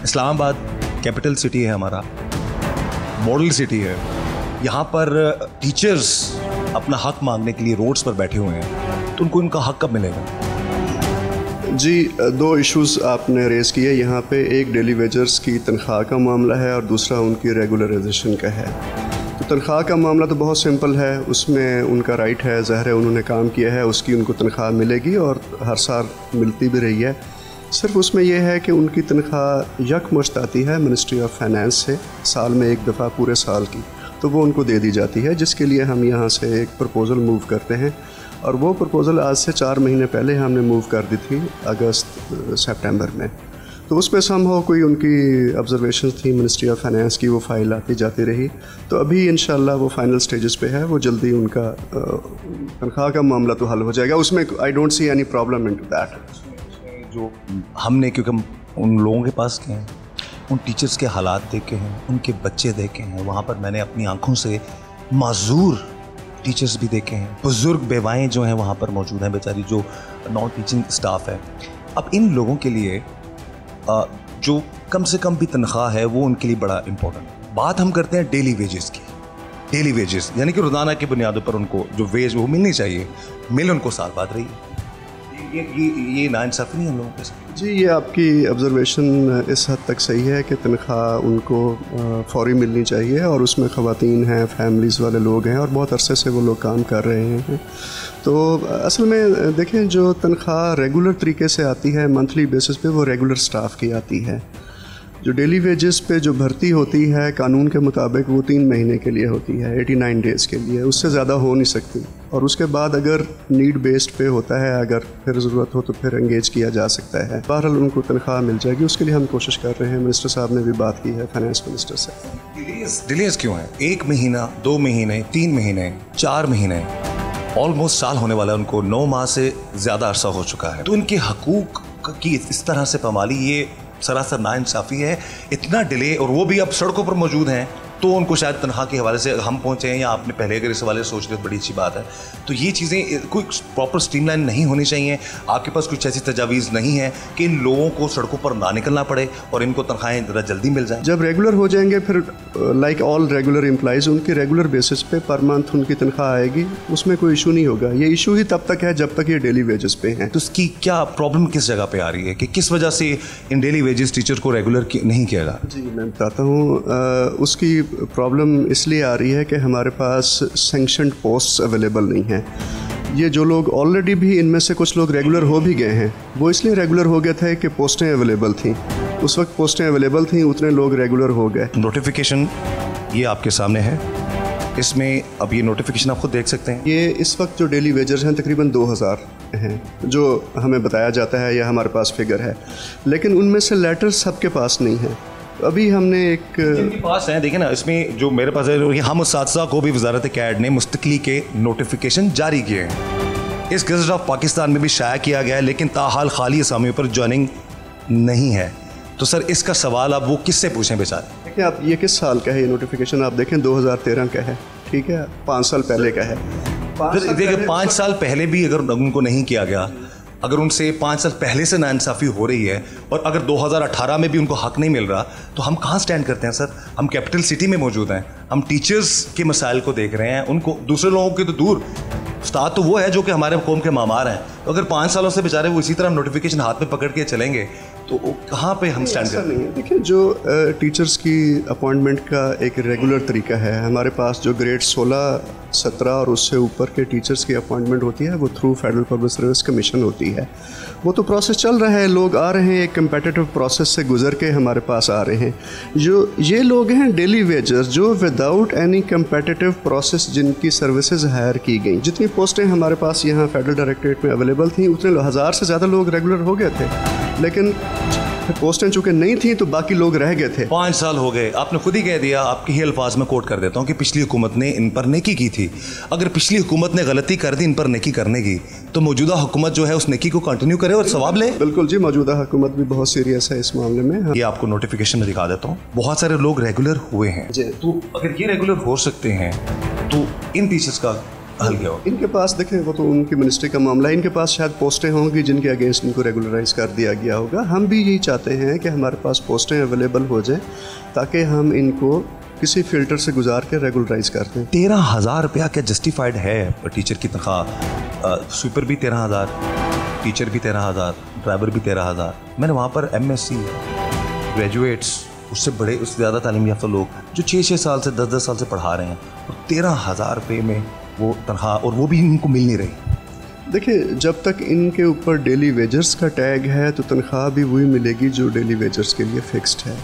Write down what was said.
Islamabad capital city है हमारा, model city है। यहाँ पर टीचर्स अपना हक मांगने के लिए रोड्स पर बैठे हुए हैं, तो उनको उनका हक कब मिलेगा? जी, दो इश्यूज़ आपने रेज़ किए यहाँ पे। एक डेली वेजर्स की तनख्वाह का मामला है और दूसरा उनकी रेगुलराइजेशन का है। तो तनख्वाह का मामला तो बहुत सिंपल है, उसमें उनका राइट है, ज़ाहिर है उन्होंने काम किया है, उसकी उनको तनख्वाह मिलेगी और हर साल मिलती भी रही है। सिर्फ उसमें यह है कि उनकी तनख्वाह यकमुश्त आती है मिनिस्ट्री ऑफ फाइनेंस से, साल में एक दफ़ा पूरे साल की, तो वो उनको दे दी जाती है, जिसके लिए हम यहाँ से एक प्रपोज़ल मूव करते हैं। और वो प्रपोज़ल आज से 4 महीने पहले हमने मूव कर दी थी, अगस्त सितंबर में। तो उसमें समहाउ कोई उनकी ऑब्जर्वेशन थी मिनिस्ट्री ऑफ फाइनेंस की, वो फाइल आती जाती रही। तो अभी इंशाल्लाह वो फाइनल स्टेजेस पे है, वो जल्दी उनका तनख्वाह का मामला तो हल हो जाएगा। उसमें I don't see any problem into that. जो हमने, क्योंकि हम उन लोगों के पास गए हैं, उन टीचर्स के हालात देखे हैं, उनके बच्चे देखे हैं, वहाँ पर मैंने अपनी आंखों से माजूर टीचर्स भी देखे हैं, बुज़ुर्ग बेवाएँ जो हैं वहाँ पर मौजूद हैं, बेचारी जो नॉन टीचिंग स्टाफ है। अब इन लोगों के लिए जो कम से कम भी तनख्वाह है वो उनके लिए बड़ा इम्पोर्टेंट। बात हम करते हैं डेली वेजेस की। डेली वेजेस यानी कि रोज़ाना की बुनियादों पर उनको जो वेज वो मिलनी चाहिए, मिल उनको साल बाद रही है। ये नाइंसाफ़ी नहीं है हम लोगों के साथ। जी, ये आपकी ऑब्ज़र्वेशन इस हद तक सही है कि तनख्वाह उनको फ़ौरी मिलनी चाहिए, और उसमें ख़वातीन हैं, फैमिलीज़ वाले लोग हैं, और बहुत अरसे से वो लोग काम कर रहे हैं। तो असल में देखें, जो तनख्वाह रेगुलर तरीके से आती है मंथली बेसिस पे, वो रेगुलर स्टाफ की आती है। जो डेली वेजेस पे जो भर्ती होती है कानून के मुताबिक, वो 3 महीने के लिए होती है, 89 डेज़ के लिए, उससे ज़्यादा हो नहीं सकती। और उसके बाद अगर नीड बेस्ड पे होता है, अगर फिर ज़रूरत हो तो फिर एंगेज किया जा सकता है। बहरहाल उनको तनख्वाह मिल जाएगी, उसके लिए हम कोशिश कर रहे हैं। मिनिस्टर साहब ने भी बात की है फाइनेंस मिनिस्टर से। डिलेज क्यों है? 1 महीना, 2 महीने, 3 महीने, 4 महीने, ऑलमोस्ट साल होने वाला है उनको, 9 माह से ज़्यादा अरसा हो चुका है। तो उनके हकूक़ की इस तरह से पामाली, ये सरासर नाइंसाफ़ी है। इतना डिले, और वो भी अब सड़कों पर मौजूद हैं, तो उनको शायद तनख्वाह के हवाले से हम पहुँचे हैं, या आपने पहले अगर इस हवाले से सोच रहे तो बड़ी अच्छी बात है। तो ये चीज़ें कोई प्रॉपर स्ट्रीमलाइन नहीं होनी चाहिए। आपके पास कुछ ऐसी तजावीज़ नहीं है कि इन लोगों को सड़कों पर ना निकलना पड़े और इनको तनख्वाहें ज़रा जल्दी मिल जाए? जब रेगुलर हो जाएंगे, फिर लाइक ऑल रेगुलर एम्प्लॉइज़, उनकी रेगुलर बेसिस पे पर मंथ उनकी तनख्वाह आएगी, उसमें कोई इशू नहीं होगा। ये इशू ही तब तक है जब तक ये डेली वेजेस पे हैं। तो उसकी क्या प्रॉब्लम किस जगह पे आ रही है कि किस वजह से इन डेली वेजेस टीचर को रेगुलर नहीं किया जा? जी, मैं बताता हूँ। उसकी प्रॉब्लम इसलिए आ रही है कि हमारे पास सैंक्शनड पोस्ट्स अवेलेबल नहीं हैं। ये जो लोग ऑलरेडी भी, इनमें से कुछ लोग रेगुलर हो भी गए हैं, वो इसलिए रेगुलर हो गए थे कि पोस्टें अवेलेबल थीं। उस वक्त पोस्टें अवेलेबल थीं, उतने लोग रेगुलर हो गए। नोटिफिकेशन ये आपके सामने है, इसमें अब ये नोटिफिकेशन आप खुद देख सकते हैं। ये इस वक्त जो डेली वेजर्स हैं तकरीबन 2000 हैं, जो हमें बताया जाता है या हमारे पास फिगर है, लेकिन उनमें से लेटर्स सबके पास नहीं है। अभी हमने एक जिनके पास है, देखिए ना, इसमें जो मेरे पास है, हम उस्ताद को भी वजारत कैड ने मुस्तकली के नोटिफिकेशन जारी किए हैं। इस गज़ट ऑफ पाकिस्तान में भी शाया किया गया है, लेकिन ताहाल खाली असामियों पर ज्वाइनिंग नहीं है। तो सर, इसका सवाल आप वो किससे पूछें बेचारे? देखिए, आप ये किस साल का है ये नोटिफिकेशन? आप देखें 2013 का है, ठीक है, 5 साल पहले का है। देखिए, 5 साल पहले भी अगर उनको नहीं किया गया, अगर उनसे 5 साल पहले से नाइंसाफ़ी हो रही है, और अगर 2018 में भी उनको हक नहीं मिल रहा, तो हम कहाँ स्टैंड करते हैं सर? हम कैपिटल सिटी में मौजूद हैं, हम टीचर्स के मसाइल को देख रहे हैं, उनको दूसरे लोगों के तो दूर, उस्ताद तो वो है जो कि हमारे कौम के मामार हैं। तो अगर 5 सालों से बेचारे वो इसी तरह नोटिफिकेशन हाथ में पकड़ के चलेंगे, तो कहाँ पे हम स्टैंड करते हैं? देखिए, जो टीचर्स की अपॉइंटमेंट का एक रेगुलर तरीका है, हमारे पास जो ग्रेड 16, 17 और उससे ऊपर के टीचर्स की अपॉइंटमेंट होती है, वो through federal public service commission होती है। वो तो प्रोसेस चल रहा है, लोग आ रहे हैं, एक कम्पिटिटिव प्रोसेस से गुजर के हमारे पास आ रहे हैं। जो ये लोग हैं डेली वेजर्स, जो विदाउट एनी कम्पिटिटिव प्रोसेस जिनकी सर्विसेज हायर की गई, जितनी पोस्टें हमारे पास यहाँ फेडरल डायरेक्टरेट में अवेलेबल थी, उतने 1000 से ज़्यादा लोग रेगुलर हो गए थे, लेकिन पोस्टें चूँकि नहीं थी तो बाकी लोग रह गए थे। 5 साल हो गए, आपने खुद ही कह दिया। आपके ही अल्फाज में कोट कर देता हूँ कि पिछली हुकूमत ने इन पर नेकी की थी। अगर पिछली हुकूमत ने गलती कर दी इन पर नेकी करने की, तो मौजूदा हुकूमत जो है उस नेकी को कंटिन्यू करे और सवाब ले। बिल्कुल जी, मौजूदा हुकूमत भी बहुत सीरियस है इस मामले में। ये आपको नोटिफिकेशन में दिखा देता हूँ, बहुत सारे लोग रेगुलर हुए हैं। तो अगर ये रेगुलर हो सकते हैं, तो इन टीचर्स का हल किया होगा। इनके पास देखें, वो तो उनकी मिनिस्ट्री का मामला है, इनके पास शायद पोस्टें होंगी जिनके अगेंस्ट इनको रेगुलराइज कर दिया गया होगा। हम भी यही चाहते हैं कि हमारे पास पोस्टें अवेलेबल हो जाएं ताकि हम इनको किसी फ़िल्टर से गुजार के रेगुलराइज कर दें। 13,000 रुपया क्या जस्टिफाइड है टीचर की तनख्वाह? स्वीपर भी 13,000, टीचर भी 13,000, ड्राइवर भी 13,000। मैंने वहाँ पर MSc ग्रेजुएट्स, उससे बड़े, उससे ज़्यादा तालीम याफ्ता लोग जो 6-6 साल से 10-10 साल से पढ़ा रहे हैं, और 13,000 रुपये में वो तनख्वाह, और वो भी इनको मिल नहीं रही। देखिए, जब तक इनके ऊपर डेली वेजर्स का टैग है तो तनख्वाह भी वही मिलेगी जो डेली वेजर्स के लिए फ़िक्स्ड है।